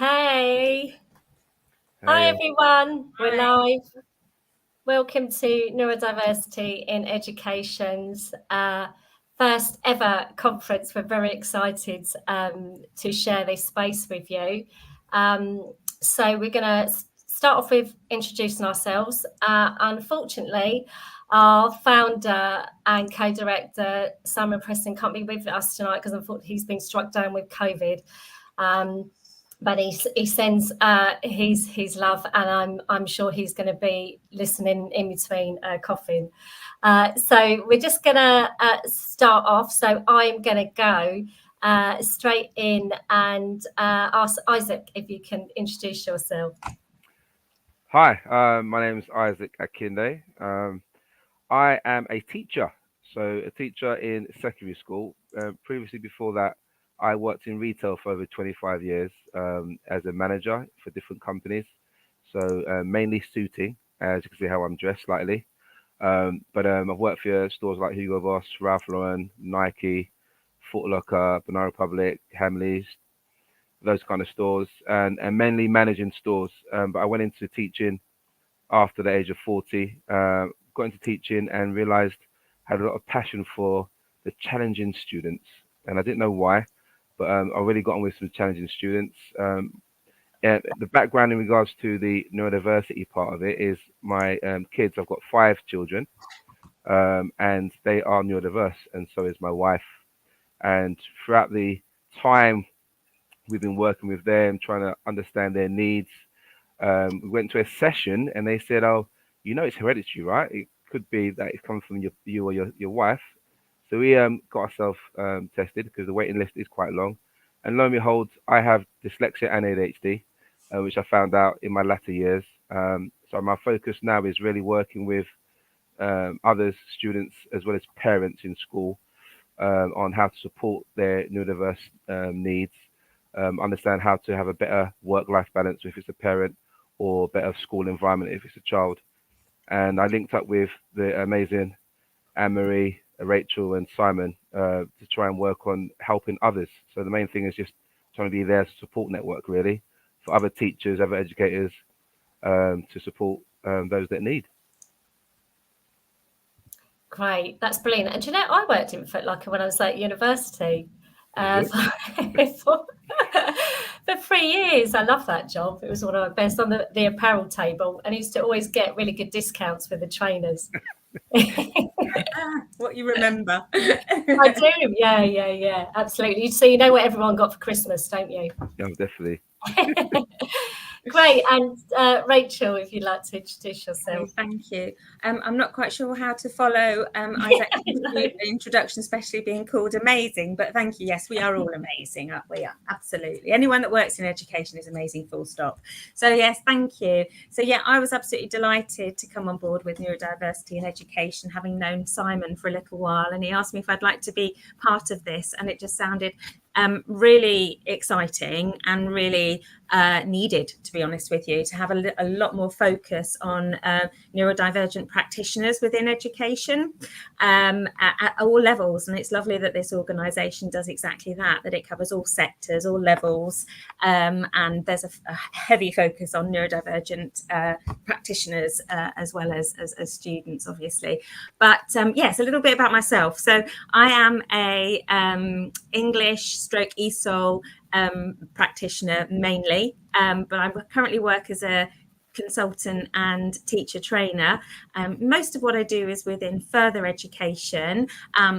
Hey, hi Hey, everyone, we're Hi. live. Welcome to Neurodiversity in Education's first ever conference. We're very excited to share this space with you. So we're going to start off with introducing ourselves. Unfortunately, our founder and co-director, Simon Preston, can't be with us tonight because unfortunately he's been struck down with COVID. But he sends his love, and I'm sure he's going to be listening in between coughing. So we're just going to start off. So I'm going to go straight in and ask Isaac if you can introduce yourself. hi. My name is Isaac Akinde. I am a teacher, so a teacher in secondary school. Previously, before that, I worked in retail for over 25 years as a manager for different companies. So mainly suiting, as you can see how I'm dressed slightly. But I've worked for stores like Hugo Boss, Ralph Lauren, Nike, Foot Locker, Banana Republic, Hamleys, those kind of stores, and mainly managing stores. But I went into teaching after the age of 40, got into teaching and realized I had a lot of passion for the challenging students. And I didn't know why, but I really got on with some challenging students. And the background in regards to the neurodiversity part of it is my kids. I've got 5 children, and they are neurodiverse, and so is my wife. And throughout the time we've been working with them, trying to understand their needs. We went to a session and they said, "Oh, it's hereditary, right? It could be that it's coming from you or your wife." So we got ourselves tested because the waiting list is quite long. And lo and behold, I have dyslexia and ADHD, which I found out in my latter years. So my focus now is really working with others, students, as well as parents in school on how to support their neurodiverse needs, understand how to have a better work-life balance if it's a parent, or better school environment if it's a child. And I linked up with the amazing Anne Marie, Rachel, and Simon to try and work on helping others. So the main thing is just trying to be their support network, really, for other teachers, other educators, to support those that need. Great, that's brilliant. And do you know, I worked in Foot Locker when I was at university Is it? for, for 3 years. I love that job. It was one of my best on the apparel table, and I used to always get really good discounts with the trainers. What you remember. I do, yeah, absolutely. So you know what everyone got for Christmas, don't you? Yeah, definitely. Great, and Rachel, if you'd like to introduce yourself. Thank you. I'm not quite sure how to follow Isaac's introduction, especially being called amazing, but thank you. Yes, we are all amazing, aren't we? Yeah, absolutely. Anyone that works in education is amazing, full stop. So yes, thank you. So yeah, I was absolutely delighted to come on board with Neurodiversity in Education, having known Simon for a little while, and he asked me if I'd like to be part of this, and it just sounded really exciting and really needed, to be honest with you, to have a lot more focus on neurodivergent practitioners within education at all levels. And it's lovely that this organisation does exactly that it covers all sectors, all levels, and there's a heavy focus on neurodivergent practitioners as well as students, obviously. But yes, a little bit about myself. So I am a English / ESOL practitioner mainly, but I currently work as a consultant and teacher trainer. Most of what I do is within further education.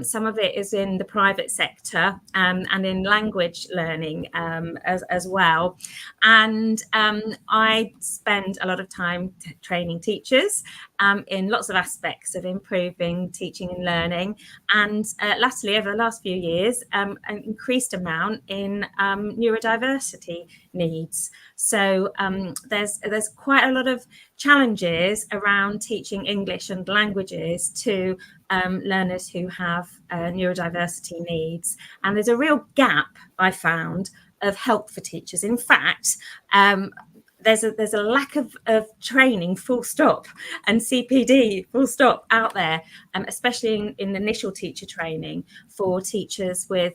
Some of it is in the private sector and in language learning as well. And I spend a lot of time training teachers in lots of aspects of improving teaching and learning. And lastly, over the last few years, an increased amount in neurodiversity needs. So there's quite a lot of challenges around teaching English and languages to learners who have neurodiversity needs. And there's a real gap, I found, of help for teachers. In fact, there's a lack of training, full stop, and CPD, full stop, out there, especially in initial teacher training for teachers with,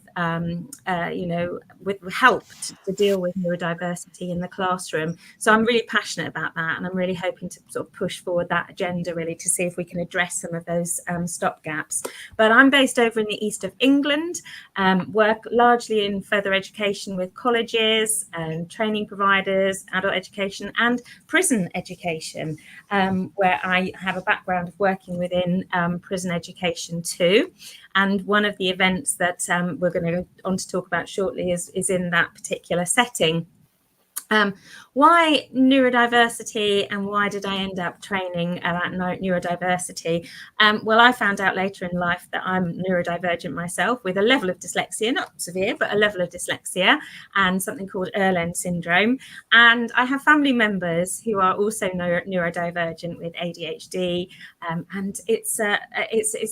with help to deal with neurodiversity in the classroom. So I'm really passionate about that, and I'm really hoping to sort of push forward that agenda really to see if we can address some of those stop gaps. But I'm based over in the east of England, work largely in further education with colleges and training providers, adult education and prison education, where I have a background of working within prison education too. And one of the events that we're going to go on to talk about shortly is in that particular setting. Why neurodiversity, and why did I end up training about neurodiversity? Well, I found out later in life that I'm neurodivergent myself, with a level of dyslexia, not severe, but a level of dyslexia, and something called Erlen syndrome. And I have family members who are also neurodivergent with ADHD, and it's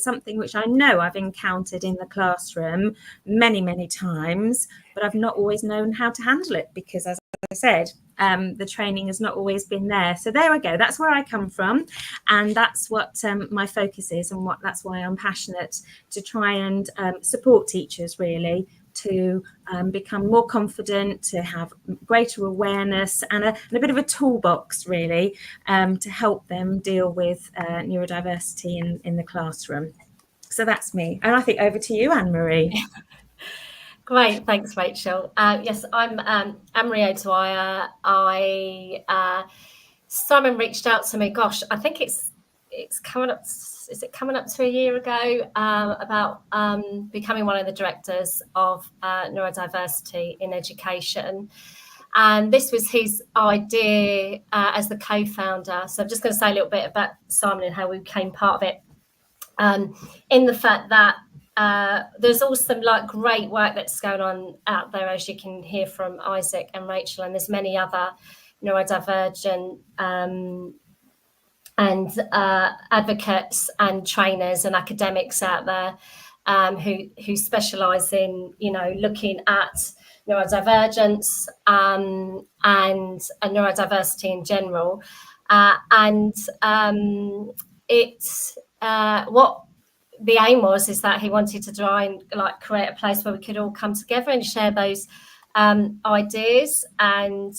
something which I know I've encountered in the classroom many times, but I've not always known how to handle it, because, as I said, the training has not always been there. So there I go. That's where I come from, and that's what my focus is, and that's why I'm passionate to try and support teachers really to become more confident, to have greater awareness, and a bit of a toolbox really to help them deal with neurodiversity in the classroom. So that's me, and I think over to you, Anne-Marie. Great, thanks, Rachel. Yes, I'm Anne-Marie O'Dwyer. Simon reached out to me. Gosh, I think it's coming up. Is it coming up to a year ago? About becoming one of the directors of neurodiversity in education, and this was his idea as the co-founder. So I'm just going to say a little bit about Simon and how we became part of it. In the fact that there's also some great work that's going on out there, as you can hear from Isaac and Rachel, and there's many other neurodivergent and advocates and trainers and academics out there who specialise in looking at neurodivergence and neurodiversity in general, what the aim is that he wanted to try and create a place where we could all come together and share those ideas and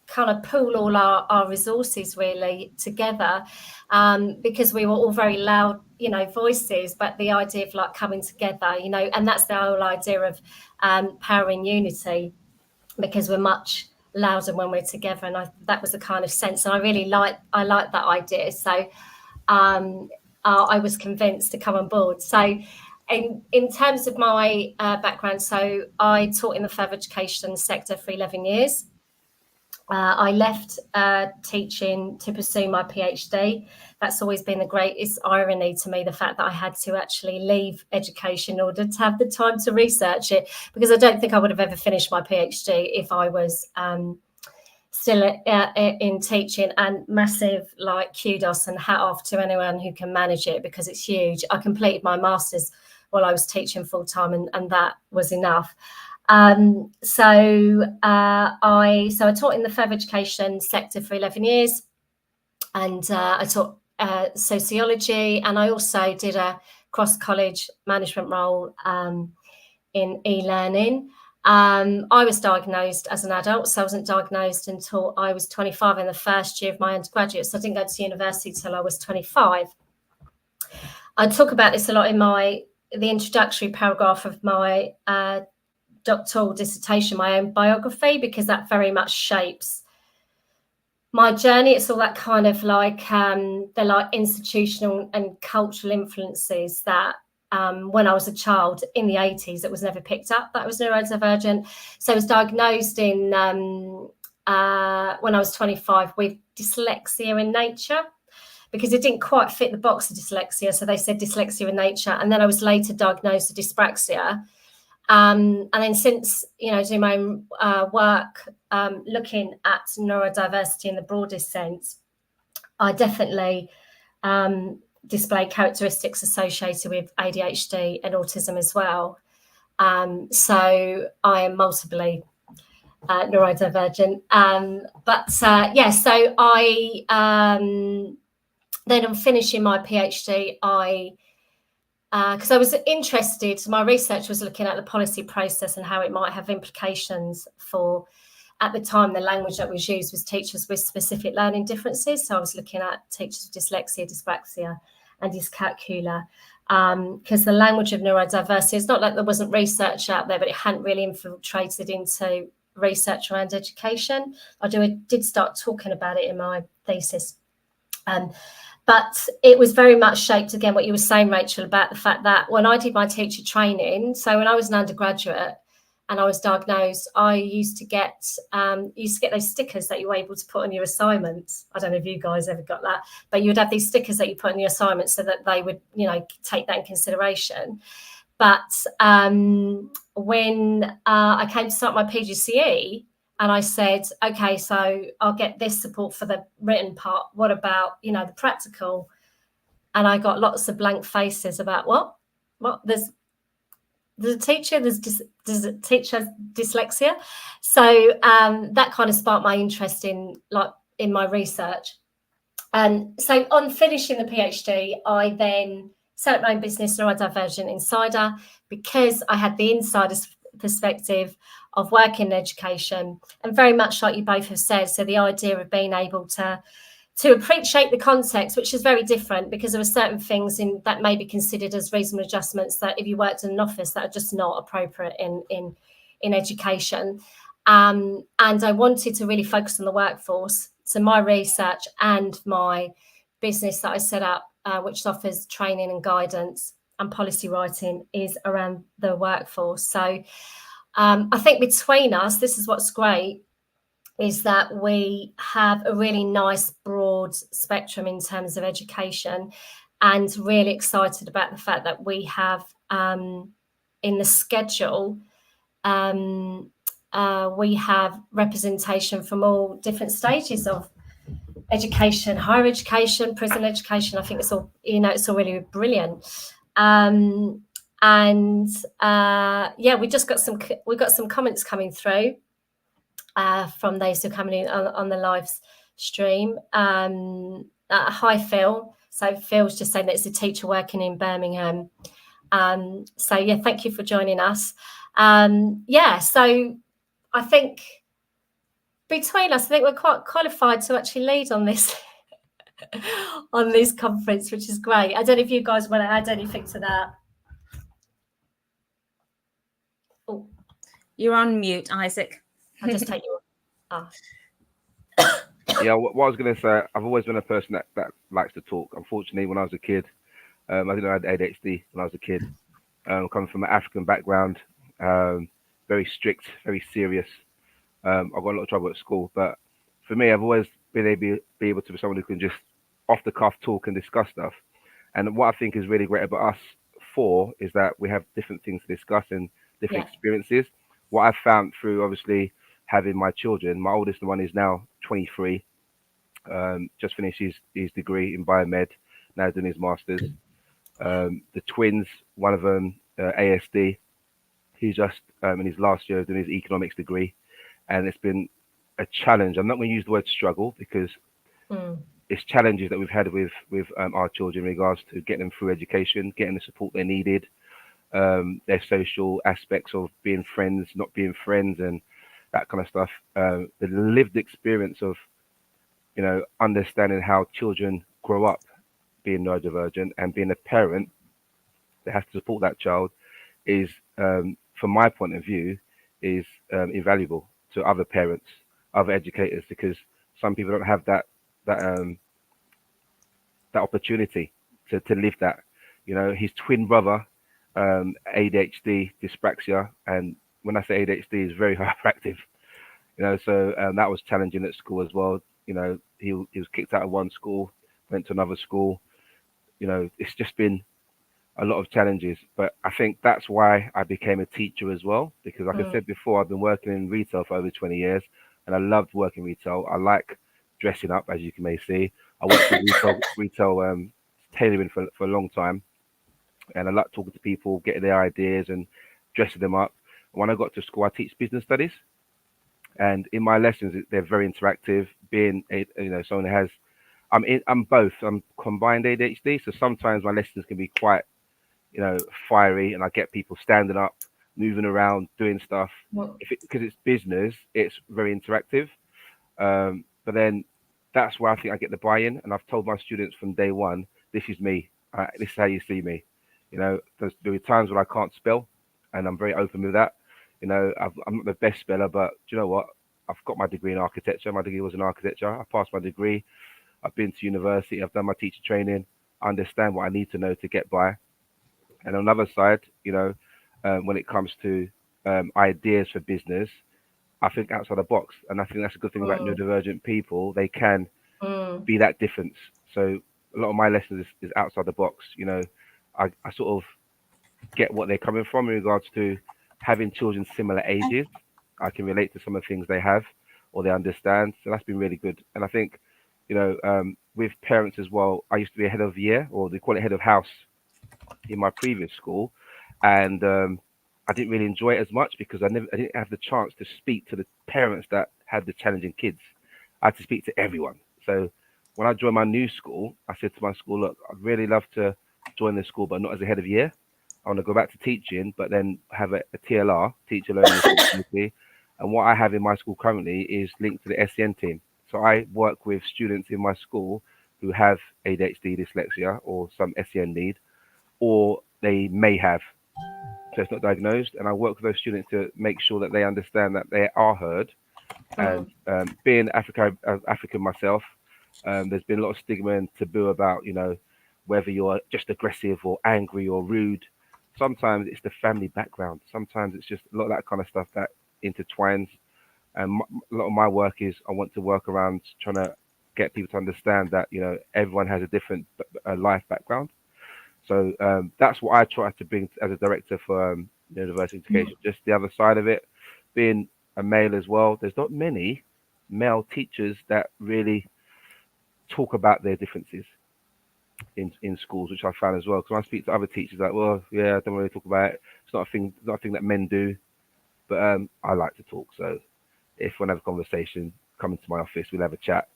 kind of pool all our resources really together, because we were all very loud voices, but the idea of coming together, and that's the whole idea of power in unity, because we're much louder when we're together, and that was the kind of sense, and I like that idea. So I was convinced to come on board. So in terms of my background, so I taught in the further education sector for 11 years. I left teaching to pursue my PhD. That's always been the greatest irony to me, the fact that I had to actually leave education in order to have the time to research it, because I don't think I would have ever finished my PhD if I was still in teaching. And massive kudos and hat off to anyone who can manage it, because it's huge. I completed my master's while I was teaching full time, and that was enough. So I taught in the further education sector for 11 years, and I taught sociology, and I also did a cross-college management role in e-learning. I was diagnosed as an adult, so I wasn't diagnosed until I was 25 in the first year of my undergraduate, so I didn't go to university till I was 25. I talk about this a lot in the introductory paragraph of my doctoral dissertation, my own biography, because that very much shapes my journey. It's all that kind of the institutional and cultural influences that when I was a child in the 80s, it was never picked up that I was neurodivergent. So I was diagnosed in when I was 25 with dyslexia in nature, because it didn't quite fit the box of dyslexia. So they said dyslexia in nature, and then I was later diagnosed with dyspraxia. And then since, doing my own work, looking at neurodiversity in the broadest sense, I definitely display characteristics associated with ADHD and autism as well. So I am multiply neurodivergent. Yeah, so I then on finishing my PhD, because I was interested, my research was looking at the policy process and how it might have implications for, at the time, the language that was used was teachers with specific learning differences. So I was looking at teachers with dyslexia, dyspraxia, and dyscalculia, because the language of neurodiversity, it's not like there wasn't research out there, but it hadn't really infiltrated into research around education. I did start talking about it in my thesis. But it was very much shaped, again, what you were saying, Rachel, about the fact that when I did my teacher training, so when I was an undergraduate and I was diagnosed, I used to get those stickers that you were able to put on your assignments. I don't know if you guys ever got that, but you would have these stickers that you put on your assignments so that they would, take that in consideration. But when I came to start my PGCE, and I said, okay, so I'll get this support for the written part. What about, the practical? And I got lots of blank faces about what? There's a teacher, there's a teacher dyslexia. So that kind of sparked my interest in my research. And so on finishing the PhD, I then set up my own business, Neurodivergent Insider, because I had the insider's perspective of working in education, and very much like you both have said, so the idea of being able to appreciate the context, which is very different, because there are certain things that may be considered as reasonable adjustments that if you worked in an office that are just not appropriate in education. And I wanted to really focus on the workforce. So my research and my business that I set up, which offers training and guidance and policy writing, is around the workforce. So I think between us, this is what's great, is that we have a really nice broad spectrum in terms of education, and really excited about the fact that we have in the schedule, we have representation from all different stages of education, higher education, prison education. I think it's all, it's all really brilliant. We got some comments coming through from those who are coming in on the live stream. Hi, Phil. So Phil's just saying that it's a teacher working in Birmingham. Thank you for joining us. So I think between us, I think we're quite qualified to actually lead on this on this conference, which is great. I don't know if you guys want to add anything to that. Oh, you're on mute, Isaac. I'll just take you off. Yeah, what I was going to say, I've always been a person that likes to talk. Unfortunately, when I was a kid, I didn't know I had ADHD when I was a kid. Coming from an African background, very strict, very serious. I got a lot of trouble at school, but for me, I've always been able to be someone who can just off the cuff talk and discuss stuff. And what I think is really great about us four is that we have different things to discuss and different experiences. What I've found through obviously having my children, my oldest one is now 23, just finished his degree in biomed, now doing his master's. The twins, one of them ASD, he's just in his last year doing his economics degree, and it's been a challenge. I'm not going to use the word struggle, because it's challenges that we've had with our children in regards to getting them through education, getting the support they needed, their social aspects of being friends, not being friends, and that kind of stuff. The lived experience of, understanding how children grow up being neurodivergent and being a parent that has to support that child is, from my point of view, is invaluable to other parents, other educators, because some people don't have that opportunity to live that. His twin brother, ADHD, dyspraxia, and when I say ADHD, is very hyperactive. So that was challenging at school as well. He was kicked out of one school, went to another school. It's just been a lot of challenges, but I think that's why I became a teacher as well, because like I said before, I've been working in retail for over 20 years, and I loved working retail. I like dressing up, as you may see. I worked in retail tailoring for a long time, and I like talking to people, getting their ideas and dressing them up. When I got to school, I teach business studies, And in my lessons, they're very interactive. Being someone who has, I'm both. I'm combined ADHD, so sometimes my lessons can be quite, fiery, and I get people standing up, moving around, doing stuff. Well, Because it's business, it's very interactive. But then that's where I think I get the buy-in, and I've told my students from day one, this is me. This is how you see me. There are times when I can't spell, and I'm very open with that. I'm not the best speller, but do you know what? I've got my degree in architecture. My degree was in architecture. I passed my degree. I've been to university. I've done my teacher training. I understand what I need to know to get by. And on the other side, when it comes to ideas for business, I think outside the box. And I think that's a good thing about mm, neurodivergent people. They can mm, be that difference. So a lot of my lessons is outside the box. I sort of get what they're coming from in regards to having children similar ages. I can relate to some of the things they have or they understand. So that's been really good. And I think, with parents as well, I used to be a head of year, or they call it head of house, in my previous school, and I didn't really enjoy it as much because I didn't have the chance to speak to the parents that had the challenging kids. I had to speak to everyone. So when I joined my new school, I said to my school, look, I'd really love to join this school, but not as a head of year. I want to go back to teaching, but then have a TLR, teacher learning responsibility. And what I have in my school currently is linked to the SEN team. So I work with students in my school who have ADHD, dyslexia, or some SEN need, or they may have, so it's not diagnosed. And I work with those students to make sure that they understand that they are heard. And mm. being African myself, there's been a lot of stigma and taboo about, whether you're just aggressive or angry or rude. Sometimes it's the family background. Sometimes it's just a lot of that kind of stuff that intertwines. And a lot of my work is I want to work around trying to get people to understand that, everyone has a different life background. So that's what I try to bring as a director for university education. Just the other side of it, being a male as well. There's not many male teachers that really talk about their differences in schools, which I found as well. Because when I speak to other teachers, like, well, yeah, I don't really talk about it. It's not a thing. It's not a thing that men do. But I like to talk. So if we have a conversation, come into my office, we'll have a chat,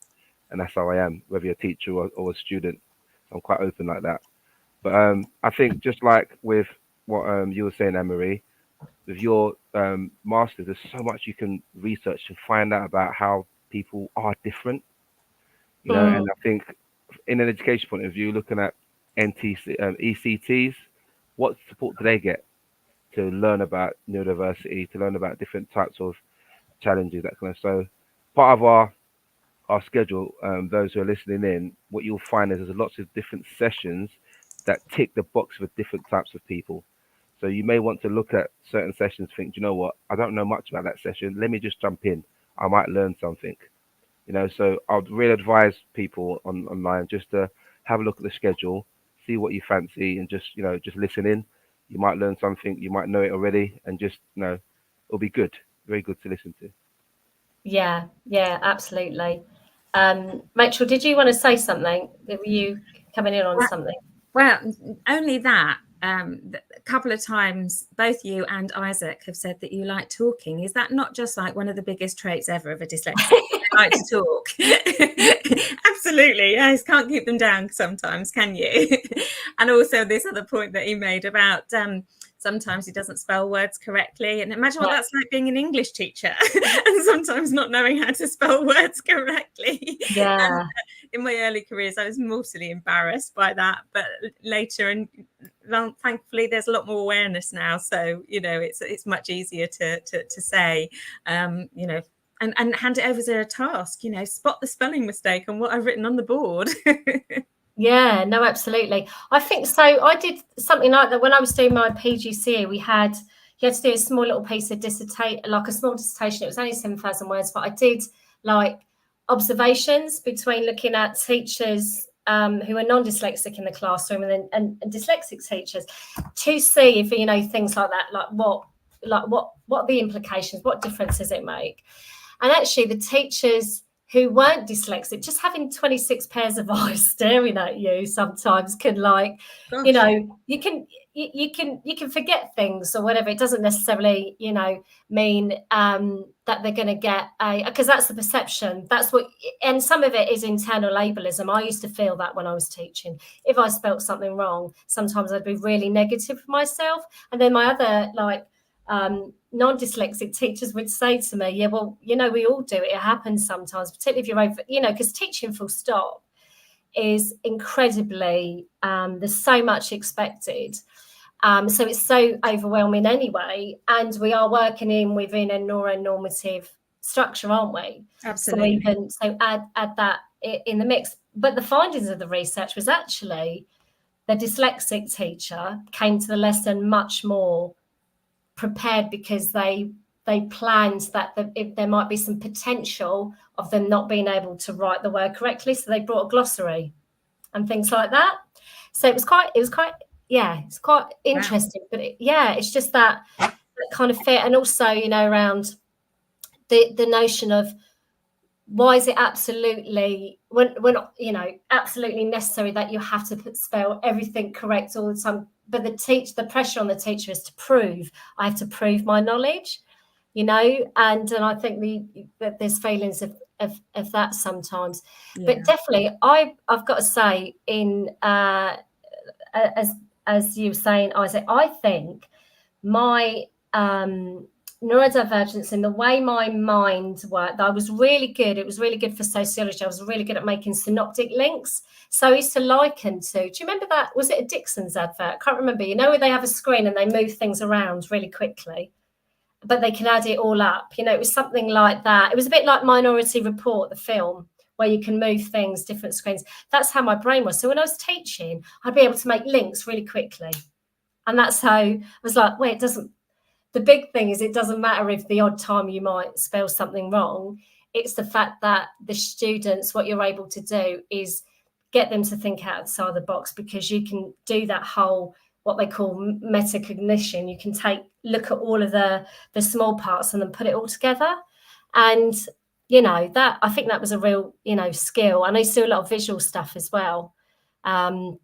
and that's how I am, whether you're a teacher or a student. I'm quite open like that. But I think just like with what you were saying, Anne-Marie, with your masters, there's so much you can research and find out about how people are different. And I think in an education point of view, looking at ECTs, what support do they get to learn about neurodiversity, to learn about different types of challenges, that kind of. So part of our schedule, those who are listening in, what you'll find is there's lots of different sessions that tick the box for different types of people. So you may want to look at certain sessions, think, you know what, I don't know much about that session. Let me just jump in. I might learn something. So I'd really advise people online just to have a look at the schedule, see what you fancy, and just listen in. You might learn something, you might know it already, and just it'll be good, very good to listen to. Yeah, absolutely. Rachel, did you want to say something? Were you coming in on something? Well, only that. A couple of times, both you and Isaac have said that you like talking. Is that not just like one of the biggest traits ever of a dyslexic? I like to talk. Absolutely. Yes, can't keep them down sometimes, can you? And also this other point that he made about sometimes he doesn't spell words correctly. And imagine what that's like being an English teacher and sometimes not knowing how to spell words correctly. Yeah. And, in my early careers, I was mortally embarrassed by that. But later, and thankfully, there's a lot more awareness now. So, it's much easier to say, and hand it over as a task, spot the spelling mistake on what I've written on the board. Yeah, no, absolutely. I think so. I did something like that when I was doing my PGCE. You had to do a small little piece of dissertation, like a small dissertation. It was only 7,000 words, but I did like observations between looking at teachers who are non-dyslexic in the classroom and dyslexic teachers to see if things like that, like what are the implications, what difference does it make? And actually, the teachers who weren't dyslexic, just having 26 pairs of eyes staring at you sometimes can, like, Gosh. you know, you can forget things or whatever. It doesn't necessarily, you know, mean that they're going to get a, because that's the perception. That's what, and some of it is internal ableism. I used to feel that when I was teaching. If I spelt something wrong, sometimes I'd be really negative for myself. And then my other, like, non-dyslexic teachers would say to me, yeah, well, you know, we all do it. It happens sometimes, particularly if you're over, you know, because teaching full stop is incredibly, there's so much expected. So it's so overwhelming anyway. And we are working within a neuronormative structure, aren't we? Absolutely. So add that in the mix. But the findings of the research was actually the dyslexic teacher came to the lesson much more prepared, because they planned that if there might be some potential of them not being able to write the word correctly, so they brought a glossary and things like that. So it was quite it's quite interesting. Wow. But it's just that kind of fit, and also, you know, around the notion of why is it absolutely when you know, absolutely necessary that you have to spell everything correct all the time. But the pressure on the teacher is to prove. I have to prove my knowledge, you know, and I think that there's feelings of that sometimes. Yeah. But definitely, I've got to say, in as you were saying, Isaac, I think my neurodivergence in the way my mind worked, I was really good. It was really good for sociology. I was really good at making synoptic links. So I used to liken to, do you remember that? Was it a Dixon's advert? I can't remember. You know, where they have a screen and they move things around really quickly, but they can add it all up. You know, it was something like that. It was a bit like Minority Report, the film, where you can move things, different screens. That's how my brain was. So when I was teaching, I'd be able to make links really quickly. And that's how I was like, wait, it doesn't. The big thing is, it doesn't matter if the odd time you might spell something wrong. It's the fact that the students, what you're able to do is get them to think outside the box, because you can do that whole, what they call metacognition. You can look at all of the small parts and then put it all together. And, you know, that, I think that was a real, you know, skill. And I used to do a lot of visual stuff as well. And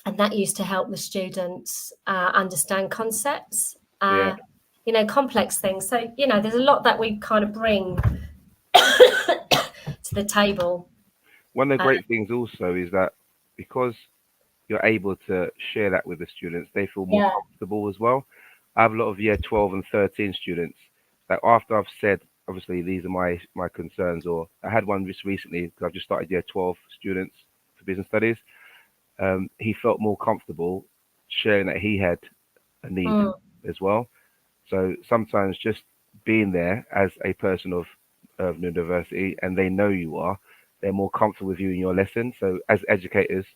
that used to help the students understand concepts. You know, complex things. So, you know, there's a lot that we kind of bring to the table. One of the great things also is that because you're able to share that with the students, they feel more comfortable as well. I have a lot of year 12 and 13 students that, after I've said, obviously, these are my concerns, or I had one just recently, because I've just started year 12 students for business studies. He felt more comfortable sharing that he had a need as well. So sometimes just being there as a person of neurodiversity, and they know you are, they're more comfortable with you in your lesson. So as educators,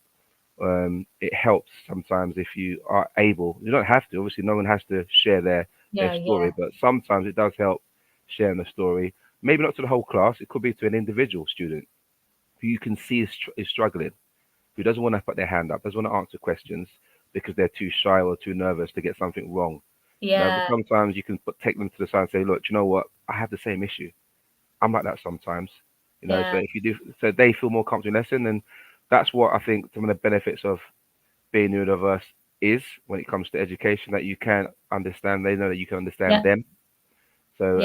it helps sometimes if you are able. You don't have to. Obviously, no one has to share their story, but sometimes it does help sharing the story. Maybe not to the whole class. It could be to an individual student who you can see is struggling, who doesn't want to put their hand up, doesn't want to answer questions because they're too shy or too nervous to get something wrong. But sometimes you can take them to the side and say, look, you know what? I have the same issue. I'm like that sometimes. You know, so if you do, so they feel more comfortable in lesson, and that's what I think some of the benefits of being neurodiverse is when it comes to education, that you can understand, they know that you can understand them. So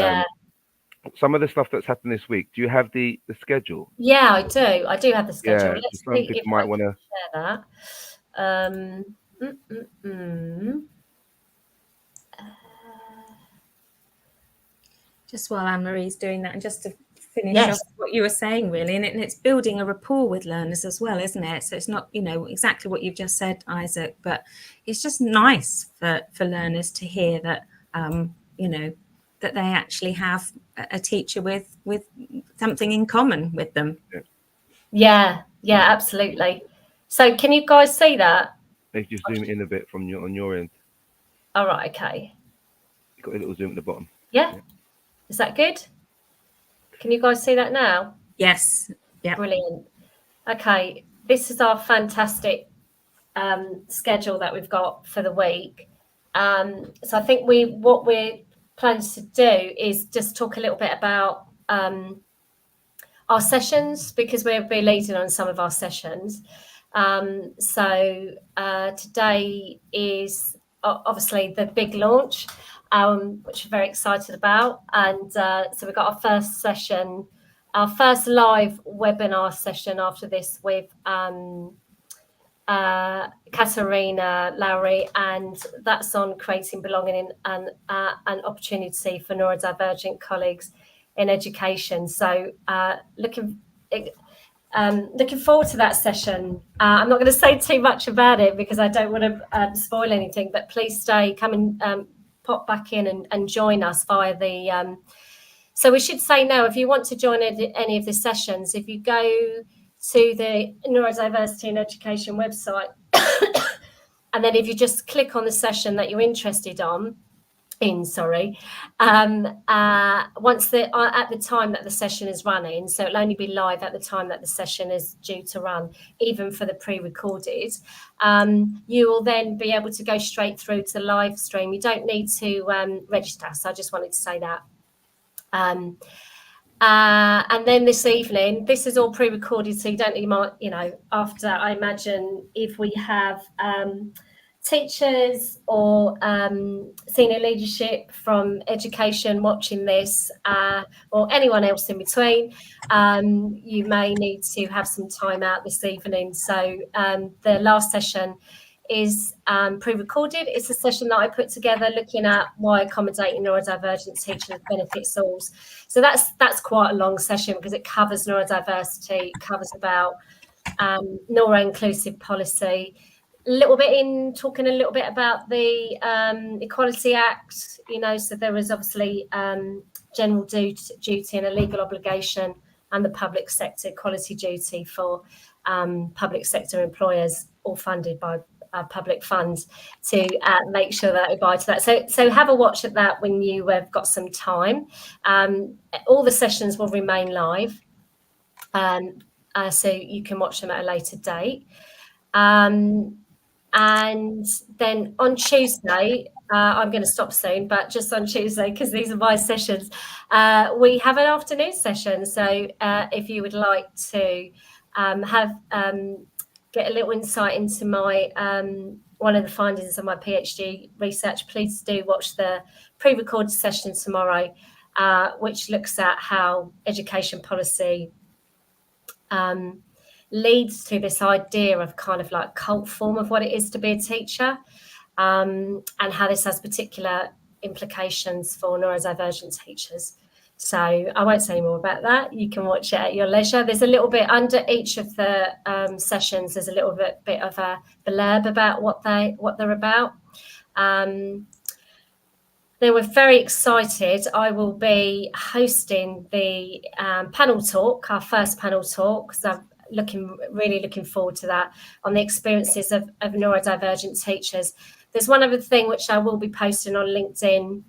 some of the stuff that's happened this week, do you have the schedule? Yeah, I do. I do have the schedule. Yeah, Let's some see people if might I want to share that. Just while Anne-Marie's doing that, and just to finish off what you were saying, really, and it's building a rapport with learners as well, isn't it? So it's not, you know, exactly what you've just said, Isaac, but it's just nice for learners to hear that, you know, that they actually have a teacher with something in common with them. Yeah, absolutely. So can you guys see that? Let's just zoom in a bit from on your end. All right, okay. You've got a little zoom at the bottom. Yeah. Is that good? Can you guys see that now? Yes. Yeah. Brilliant. Okay, this is our fantastic schedule that we've got for the week. So I think what we're planning to do is just talk a little bit about our sessions, because we'll be leading on some of our sessions. So today is obviously the big launch, which we're very excited about. And so we've got our first session, our first live webinar session after this with Katarina Lowry, and that's on creating belonging and an opportunity for neurodivergent colleagues in education. So looking forward to that session. I'm not going to say too much about it because I don't want to spoil anything, but please come and pop back in and join us via the so we should say now, if you want to join any of the sessions, if you go to the Neurodiversity in Education website, and then if you just click on the session that you're interested once at the time that the session is running, so it'll only be live at the time that the session is due to run, even for the pre-recorded, you will then be able to go straight through to live stream. You don't need to register, so I just wanted to say that. And then this evening, this is all pre-recorded, so you don't need after, I imagine, if we have teachers or senior leadership from education watching this, or anyone else in between, you may need to have some time out this evening. So the last session is pre-recorded. It's a session that I put together looking at why accommodating neurodivergent teachers benefits all. So that's quite a long session because it covers neurodiversity, covers about neuro-inclusive policy, talking a little bit about the Equality Act, so there is obviously general duty and a legal obligation, and the public sector equality duty for public sector employers, all funded by public funds, to make sure that abide to that. So have a watch at that when you have got some time. All the sessions will remain live, so you can watch them at a later date. And then on Tuesday, I'm going to stop soon, but just on Tuesday, because these are my sessions, we have an afternoon session. So if you would like to get a little insight into my one of the findings of my PhD research, please do watch the pre-recorded session tomorrow, which looks at how education policy leads to this idea of kind of like cult form of what it is to be a teacher, and how this has particular implications for neurodivergent teachers. So I won't say any more about that. You can watch it at your leisure. There's a little bit under each of the sessions. There's a little bit of a blurb about what they're about. Then we're very excited. I will be hosting the panel talk, our first panel talk. So I'm really looking forward to that, on the experiences of neurodivergent teachers. There's one other thing which I will be posting on LinkedIn,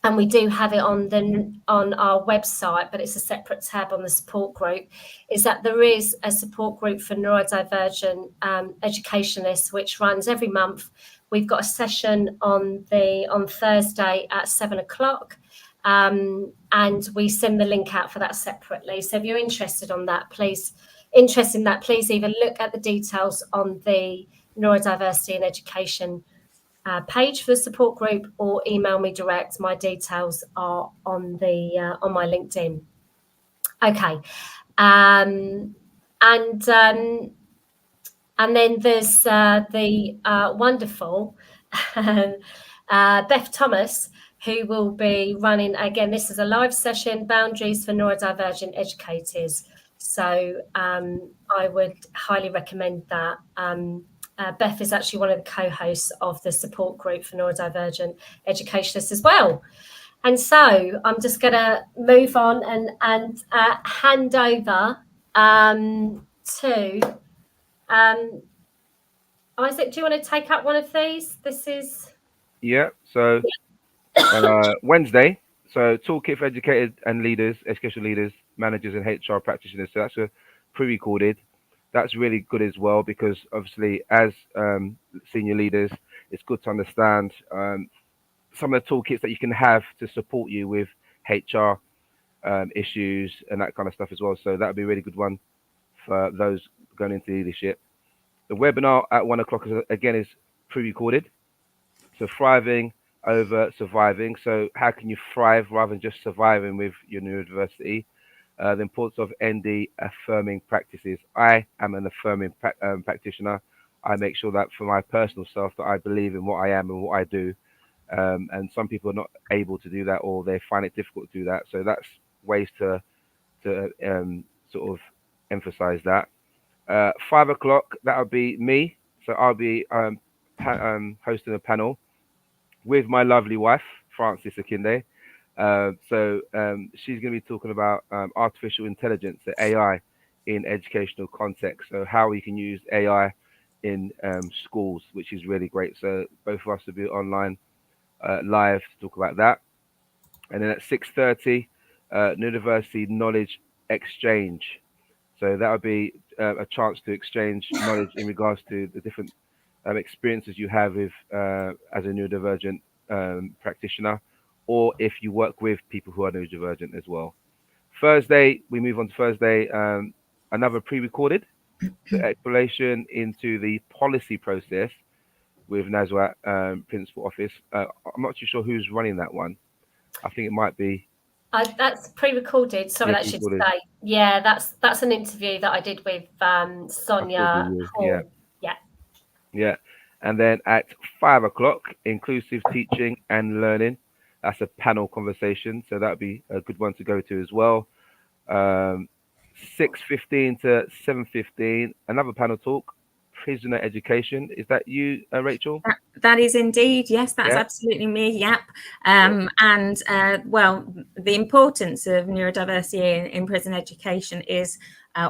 and we do have it on our website, but it's a separate tab on the support group, is that there is a support group for neurodivergent educationists, which runs every month. We've got a session on Thursday at 7:00, and we send the link out for that separately. So if you're interested in that, please either look at the details on the Neurodiversity in Education page for the support group, or email me direct. My details are on my LinkedIn. Okay, and then there's the wonderful Beth Thomas, who will be running, again, this is a live session, Boundaries for Neurodivergent Educators. So I would highly recommend that. Beth is actually one of the co-hosts of the support group for neurodivergent educationists as well. And so I'm just going to move on and hand over to Isaac. Do you want to take up one of these? This is... Yeah, so Wednesday, so Toolkit for Educators and Leaders, Education Leaders, Managers and HR Practitioners. So that's a pre-recorded. That's really good as well, because obviously as senior leaders, it's good to understand some of the toolkits that you can have to support you with HR issues and that kind of stuff as well. So that would be a really good one for those going into leadership. The webinar at 1 o'clock again is pre-recorded. So thriving over surviving. So how can you thrive rather than just surviving with your neurodiversity? The importance of ND affirming practices. I am an affirming practitioner. I make sure that for my personal self that I believe in what I am and what I do. And some people are not able to do that, or they find it difficult to do that. So that's ways to sort of emphasize that. 5 o'clock, that'll be me. So I'll be hosting a panel with my lovely wife, Frances Akinde. So she's going to be talking about artificial intelligence, so AI, in educational context. So how we can use AI in schools, which is really great. So both of us will be online live to talk about that. And then at 6:30, Neurodiversity Knowledge Exchange. So that would be a chance to exchange knowledge in regards to the different experiences you have with as a neurodivergent practitioner, or if you work with people who are neurodivergent as well. Thursday, we move on to Thursday, another pre-recorded exploration into the policy process with Nazwat Principal Office. I'm not too sure who's running that one. I think it might be. That's pre-recorded. Sorry, that should say. Yeah, that's an interview that I did with Sonia Hall. Yeah. And then at 5 o'clock, inclusive teaching and learning. That's a panel conversation, so that would be a good one to go to as well. 6:15 to 7:15, another panel talk, prisoner education. Is that you, Rachel? That is indeed, yes, that's absolutely me. Yep. And well, the importance of neurodiversity in prison education is,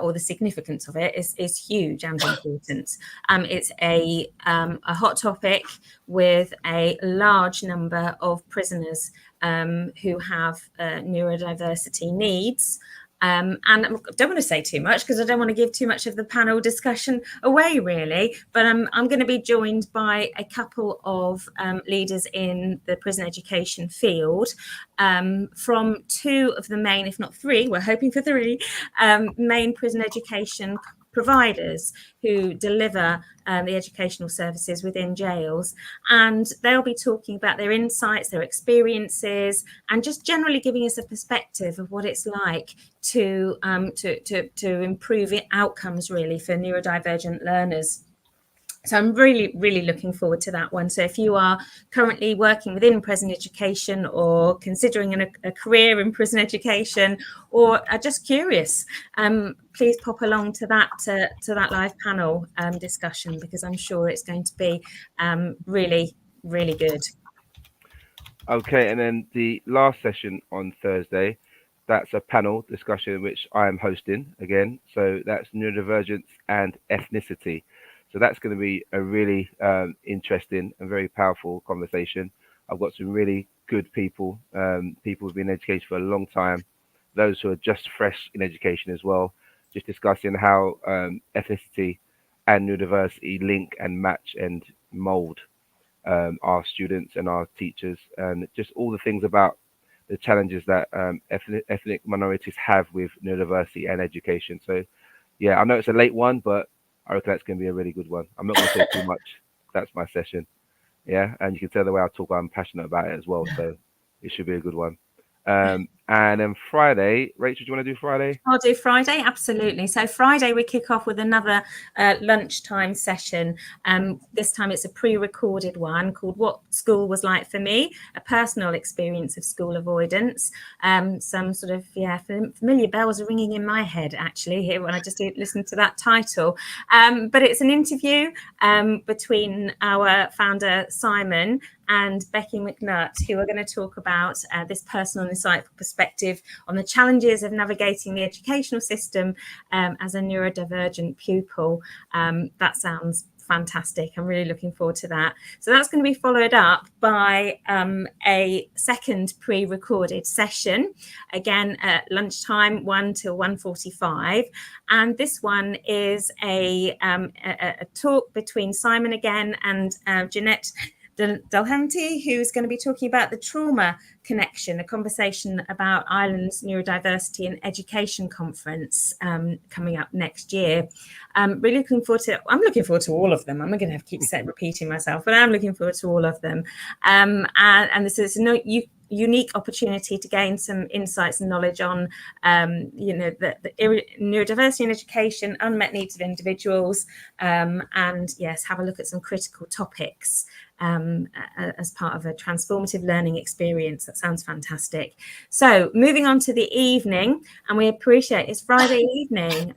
or the significance of it is huge and important. It's a hot topic with a large number of prisoners who have neurodiversity needs. And I don't want to say too much because I don't want to give too much of the panel discussion away, really. But I'm going to be joined by a couple of leaders in the prison education field from two of the main, if not three, we're hoping for three, main prison education providers who deliver the educational services within jails, and they'll be talking about their insights, their experiences, and just generally giving us a perspective of what it's like to improve outcomes really for neurodivergent learners. So I'm really looking forward to that one. So if you are currently working within prison education or considering a career in prison education, or are just curious, please pop along to that live panel discussion, because I'm sure it's going to be really good. Okay, and then the last session on Thursday, that's a panel discussion which I am hosting again. So that's neurodivergence and ethnicity. So that's going to be a really interesting and very powerful conversation. I've got some really good people, people who've been in education for a long time, those who are just fresh in education as well, just discussing how ethnicity and neurodiversity link and match and mold our students and our teachers, and just all the things about the challenges that ethnic minorities have with neurodiversity and education. So yeah, I know it's a late one, but I reckon that's going to be a really good one. I'm not going to say too much. That's my session. Yeah. And you can tell the way I talk, I'm passionate about it as well. So it should be a good one. And then Friday, Rachel, do you want to do Friday? I'll do Friday, absolutely. So Friday we kick off with another lunchtime session. This time it's a pre-recorded one called What School Was Like for Me, a personal experience of school avoidance. Some sort of, familiar bells are ringing in my head actually here when I just listened to that title. But it's an interview between our founder Simon and Becky McNutt, who are going to talk about this personal and insightful perspective on the challenges of navigating the educational system as a neurodivergent pupil. That sounds fantastic. I'm really looking forward to that. So that's going to be followed up by a second pre-recorded session, again at lunchtime, 1 till 1:45. And this one is a talk between Simon again and Jeanette Dulhanty, who's going to be talking about the Trauma Connection, a conversation about Ireland's Neurodiversity and Education Conference coming up next year. Really looking forward to. I'm looking forward to all of them. I'm going to have to keep repeating myself, but I'm looking forward to all of them. And this is unique opportunity to gain some insights and knowledge on, the neurodiversity in education, unmet needs of individuals, and yes, have a look at some critical topics as part of a transformative learning experience. That sounds fantastic. So moving on to the evening, and we appreciate it's Friday evening,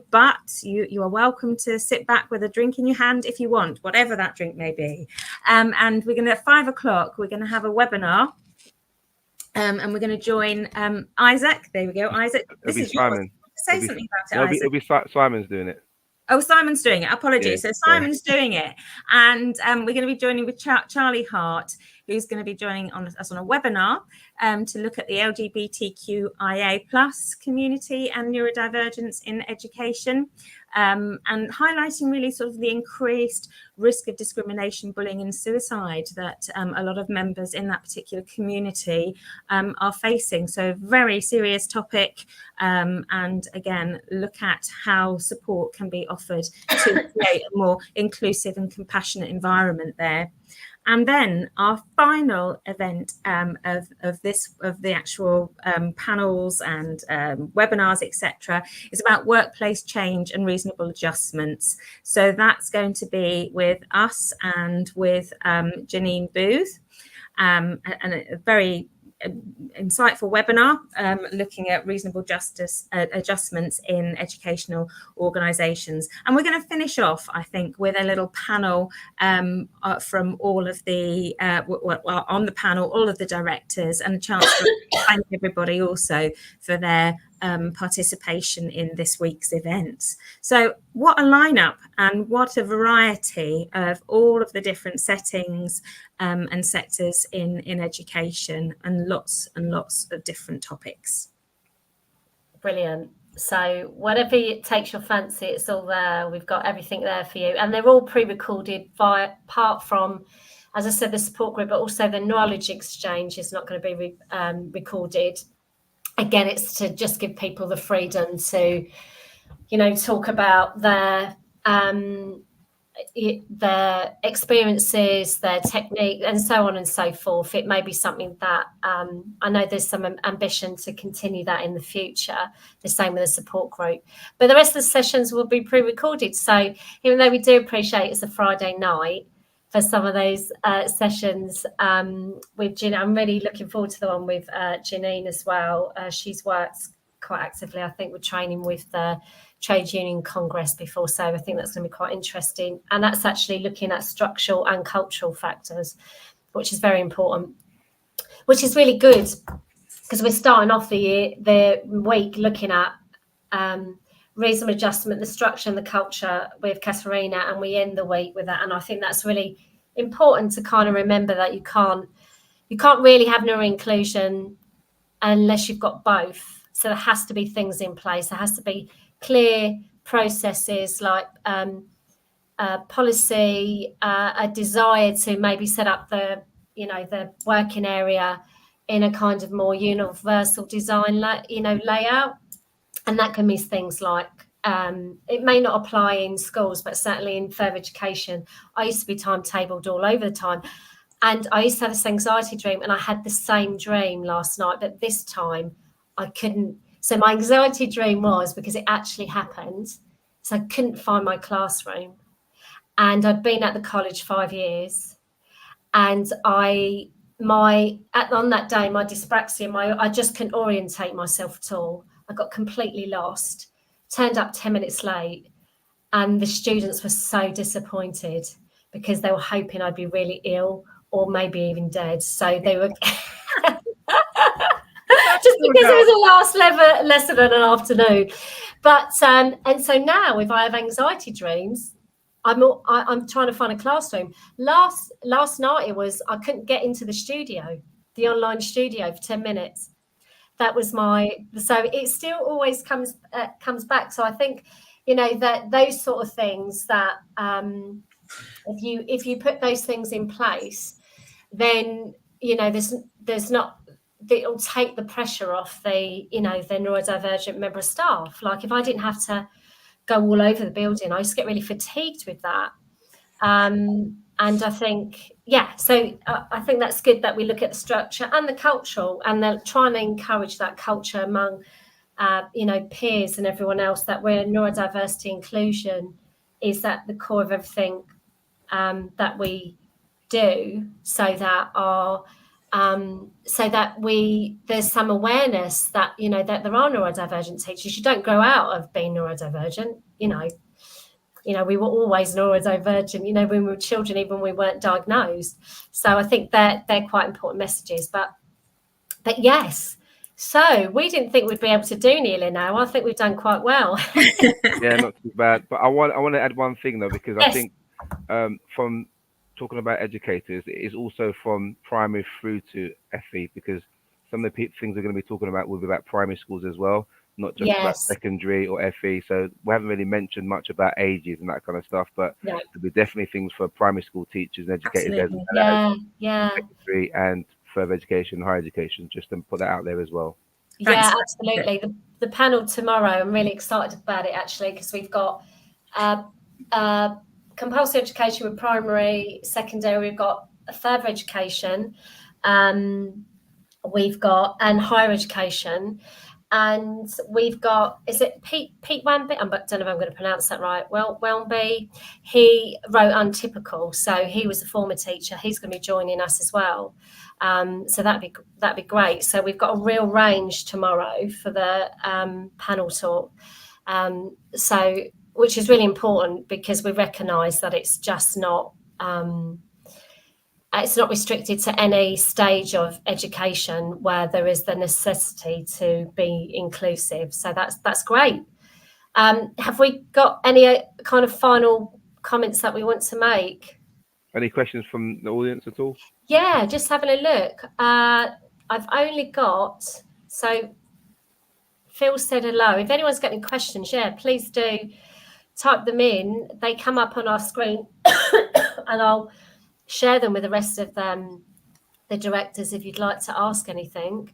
but you are welcome to sit back with a drink in your hand if you want, whatever that drink may be. And we're going to, at 5 o'clock, we're going to have a webinar. And we're going to join Isaac. There we go, Isaac. This is Simon. Say something about it, Isaac. It'll be Simon's doing it. Oh, Simon's doing it. Apologies. Yeah, so Simon's doing it. And we're going to be joining with Charlie Hart, who's going to be joining us on a webinar to look at the LGBTQIA+ community and neurodivergence in education, and highlighting really sort of the increased risk of discrimination, bullying and suicide that a lot of members in that particular community are facing. So very serious topic, and again, look at how support can be offered to create a more inclusive and compassionate environment there. And then our final event of the actual panels and webinars, etc., is about workplace change and reasonable adjustments. So that's going to be with us and with Janine Booth, and a very insightful webinar looking at reasonable adjustments in educational organisations. And we're going to finish off, I think, with a little panel from all of the on the panel, all of the directors, and a chance to thank everybody also for their participation in this week's events. So what a lineup and what a variety of all of the different settings and sectors in education, and lots of different topics. Brilliant. So whatever takes your fancy, it's all there. We've got everything there for you, and they're all pre-recorded apart from, as I said, the support group, but also the knowledge exchange is not going to be recorded. Again, it's to just give people the freedom to, talk about their experiences, their technique, and so on and so forth. It may be something that I know there's some ambition to continue that in the future, the same with the support group. But the rest of the sessions will be pre-recorded. So even though we do appreciate it's a Friday night for some of those sessions with Janine, I'm really looking forward to the one with Janine as well. She's worked quite actively, I think, with training with the Trade Union Congress before, so I think that's going to be quite interesting. And that's actually looking at structural and cultural factors, which is very important, which is really good because we're starting off the week looking at reasonable adjustment, the structure and the culture with Katharina, and we end the week with that. And I think that's really important to kind of remember that you can't really have neuro-inclusion unless you've got both. So there has to be things in place. There has to be clear processes like policy, a desire to maybe set up the working area in a kind of more universal design layout. And that can mean things like it may not apply in schools, but certainly in further education. I used to be timetabled all over the time, and I used to have this anxiety dream, and I had the same dream last night, but this time I couldn't. So my anxiety dream was because it actually happened. So I couldn't find my classroom, and I'd been at the college 5 years, and on that day, my dyspraxia, I just couldn't orientate myself at all. I got completely lost, turned up 10 minutes late, and the students were so disappointed because they were hoping I'd be really ill or maybe even dead. So they were just because it was a last lesson in an afternoon. But and so now if I have anxiety dreams, I'm trying to find a classroom. Last night I couldn't get into the studio, the online studio, for 10 minutes. That was so it still always comes back. So I think, that those sort of things that if you put those things in place, then there's not, it'll take the pressure off the neurodivergent member of staff. Like if I didn't have to go all over the building, I used to get really fatigued with that. And I think, so I think that's good that we look at the structure and the cultural, and then trying to encourage that culture among peers and everyone else, that we're neurodiversity inclusion is at the core of everything that we do, so that there's some awareness that that there are neurodivergent teachers. You don't grow out of being neurodivergent. We were always neurodivergent. When we were children, even when we weren't diagnosed. So I think they're quite important messages. But yes. So we didn't think we'd be able to do nearly now. I think we've done quite well. Yeah, not too bad. But I want to add one thing though, because Yes. I think from talking about educators, it is also from primary through to FE, because some of the things we're going to be talking about will be about primary schools as well, not just about Yes. secondary or FE. So we haven't really mentioned much about ages and that kind of stuff, but No. there'll be definitely things for primary school teachers and educators as Absolutely. well as Yeah. secondary and further education, higher education, just to put that out there as well. Yeah, Thanks. absolutely. The panel tomorrow, I'm really excited about it actually, because we've got compulsory education with primary, secondary, we've got further education, we've got and higher education, and we've got, is it Pete Wamby? I don't know if I'm going to pronounce that right. Welby, he wrote Untypical, so he was a former teacher. He's going to be joining us as well. So that'd be great. So we've got a real range tomorrow for the panel talk. So which is really important, because we recognise that it's just not restricted to any stage of education where there is the necessity to be inclusive. So that's great. Have we got any kind of final comments that we want to make? Any questions from the audience at all? Yeah, just having a look. I've only got, so Phil said hello. If anyone's got any questions, please do type them in. They come up on our screen and I'll share them with the rest of the directors if you'd like to ask anything.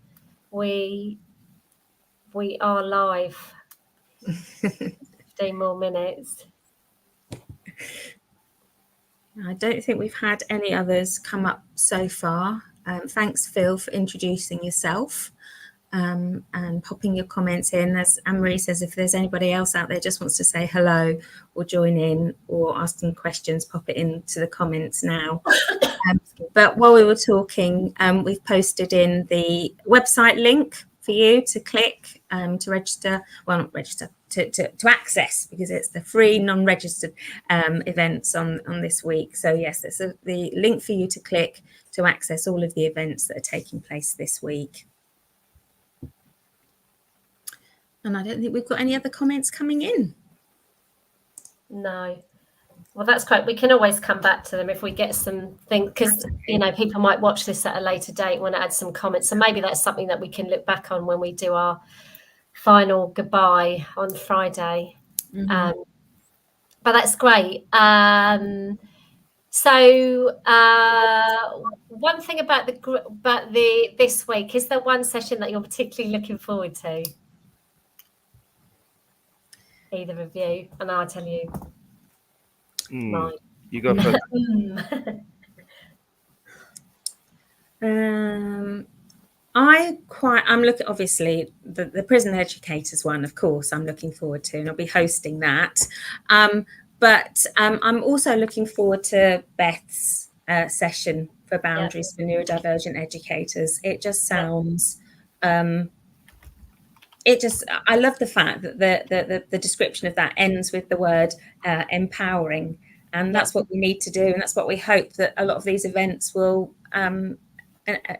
We are live. 15 more minutes. I don't think we've had any others come up so far. Thanks, Phil, for introducing yourself and popping your comments in. As Anne-Marie says, if there's anybody else out there just wants to say hello or join in or ask some questions, pop it into the comments now. But while we were talking, we've posted in the website link for you to click to register, well, not register, to access, because it's the free non-registered events on this week. So yes, it's the link for you to click to access all of the events that are taking place this week. And I don't think we've got any other comments coming in. No. Well, that's great. We can always come back to them if we get some things, because people might watch this at a later date, want to add some comments. So maybe that's something that we can look back on when we do our final goodbye on Friday. Mm-hmm. But that's great. So one thing about this week, is there one session that you're particularly looking forward to? Either of you, and I'll tell you. Mine. You go first. I'm looking, obviously the prison educators one, of course, I'm looking forward to, and I'll be hosting that. But I'm also looking forward to Beth's session for boundaries for neurodivergent educators. It just sounds, I love the fact that the description of that ends with the word empowering, and that's what we need to do, and that's what we hope that a lot of these events will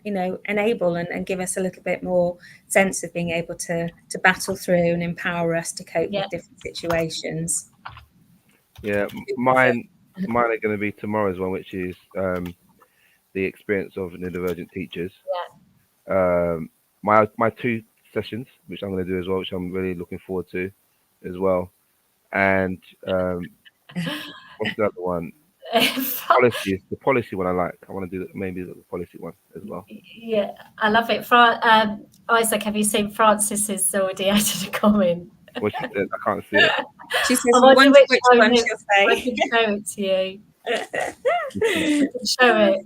enable and give us a little bit more sense of being able to battle through and empower us to cope with different situations. Yeah, mine are going to be tomorrow's one, which is the experience of neurodivergent teachers. My two sessions, which I'm going to do as well, which I'm really looking forward to as well. And what's the other one? Policy, the policy one I like. I want to do maybe the policy one as well. Yeah, I love it. Isaac, have you seen Francis's already added a comment? What she said, I can't see it. She says, I you wonder wonder which one I she'll say. can show it to you. I can show it.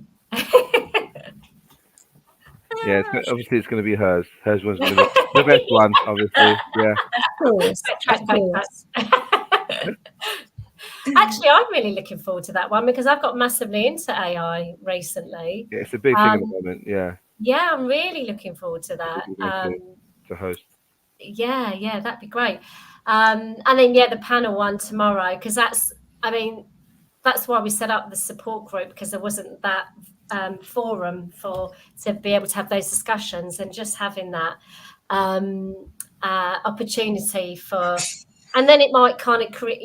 Yeah, obviously it's going to be hers. Hers one's going to be the best one, obviously. Yeah. Of course. Actually, I'm really looking forward to that one because I've got massively into AI recently. Yeah, it's a big thing at the moment. Yeah. Yeah, I'm really looking forward to that. To host. Yeah, that'd be great. And then the panel one tomorrow, because that's why we set up the support group, because there wasn't that forum to be able to have those discussions, and just having that opportunity and then it might kind of create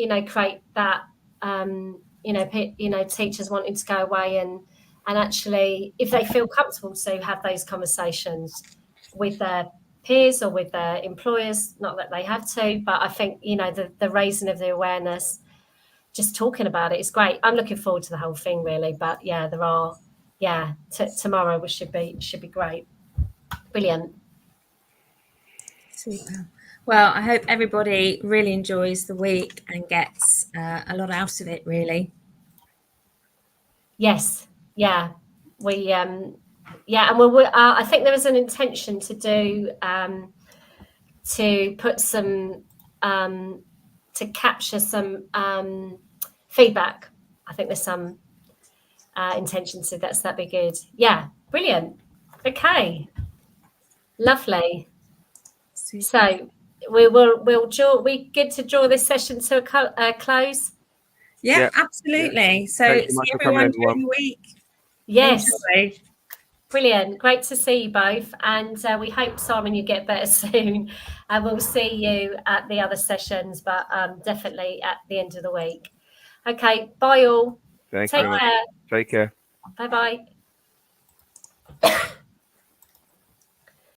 that teachers wanting to go away and actually, if they feel comfortable to have those conversations with their peers or with their employers, not that they have to, but I think the raising of the awareness, just talking about it is great. I'm looking forward to the whole thing, really. But there are tomorrow, which should be great. Brilliant. Super. Well, I hope everybody really enjoys the week and gets a lot out of it, really. Yes. Yeah. We and I think there was an intention to do to put some to capture some feedback. I think there's some intention to that'd be good. Yeah, brilliant. Okay, lovely. Super. So we good to draw this session to a close. Yeah, absolutely. Yeah. So see everyone during the week. Yes. Enjoy. Brilliant. Great to see you both. And we hope, Simon, you get better soon. And we'll see you at the other sessions, but definitely at the end of the week. Okay. Bye all. Take care. Take care. Bye-bye.